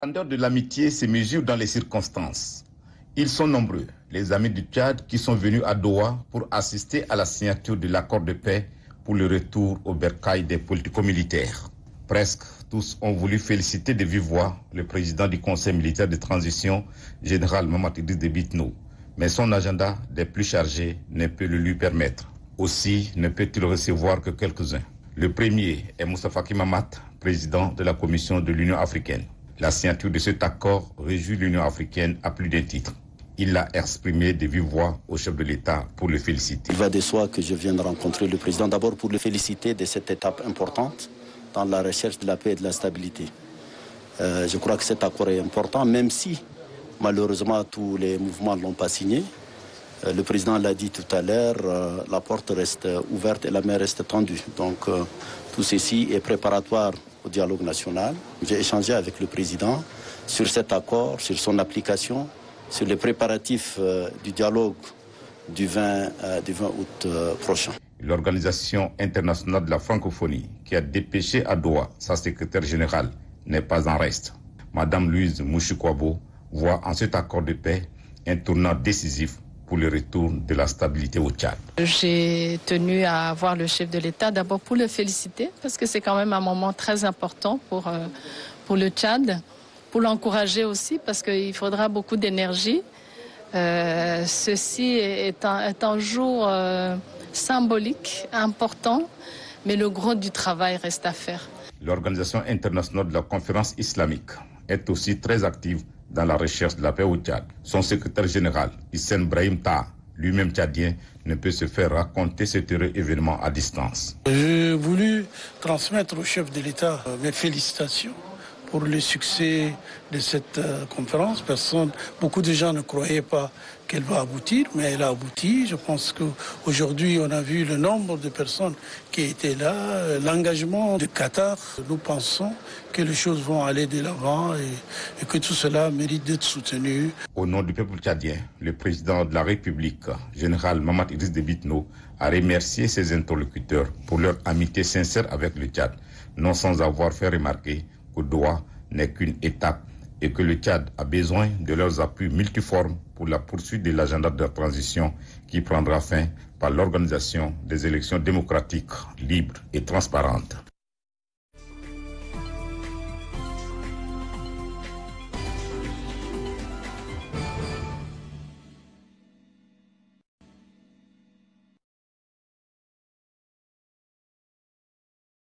En dehors de l'amitié se mesure dans les circonstances. Ils sont nombreux, les amis du Tchad qui sont venus à Doha pour assister à la signature de l'accord de paix pour le retour au bercail des politico-militaires. Presque tous ont voulu féliciter de vive voix le président du Conseil militaire de transition, général Mamadou Idriss Déby Itno. Mais son agenda des plus chargés ne peut le lui permettre. Aussi ne peut-il recevoir que quelques-uns. Le premier est Moussa Faki Mahamat, président de la Commission de l'Union africaine. La signature de cet accord réjouit l'Union africaine à plus d'un titre. Il l'a exprimé de vive voix au chef de l'État pour le féliciter. Il va de soi que je viens de rencontrer le président d'abord pour le féliciter de cette étape importante dans la recherche de la paix et de la stabilité. Je crois que cet accord est important, même si malheureusement tous les mouvements ne l'ont pas signé. Le président l'a dit tout à l'heure, la porte reste ouverte et la main reste tendue. Donc tout ceci est préparatoire au dialogue national. J'ai échangé avec le président sur cet accord, sur son application, sur les préparatifs du dialogue du 20 août prochain. L'Organisation internationale de la francophonie, qui a dépêché à Doha sa secrétaire générale, n'est pas en reste. Madame Louise Mouchoukwabo voit en cet accord de paix un tournant décisif pour le retour de la stabilité au Tchad. J'ai tenu à voir le chef de l'État, d'abord pour le féliciter, parce que c'est quand même un moment très important pour le Tchad, pour l'encourager aussi, parce qu'il faudra beaucoup d'énergie. Ceci est un jour symbolique, important, mais le gros du travail reste à faire. L'Organisation internationale de la conférence islamique est aussi très active dans la recherche de la paix au Tchad. Son secrétaire général, Hissène Brahim Taha, lui-même tchadien, ne peut se faire raconter cet heureux événement à distance. J'ai voulu transmettre au chef de l'État mes félicitations pour le succès de cette conférence. Beaucoup de gens ne croyaient pas qu'elle va aboutir, mais elle a abouti. Je pense qu'aujourd'hui, on a vu le nombre de personnes qui étaient là, l'engagement du Qatar. Nous pensons que les choses vont aller de l'avant et que tout cela mérite d'être soutenu. Au nom du peuple tchadien, le président de la République, général Mamadou Idriss Déby Itno, a remercié ses interlocuteurs pour leur amitié sincère avec le Tchad, non sans avoir fait remarquer que Doha n'est qu'une étape et que le Tchad a besoin de leurs appuis multiformes pour la poursuite de l'agenda de la transition qui prendra fin par l'organisation des élections démocratiques, libres et transparentes.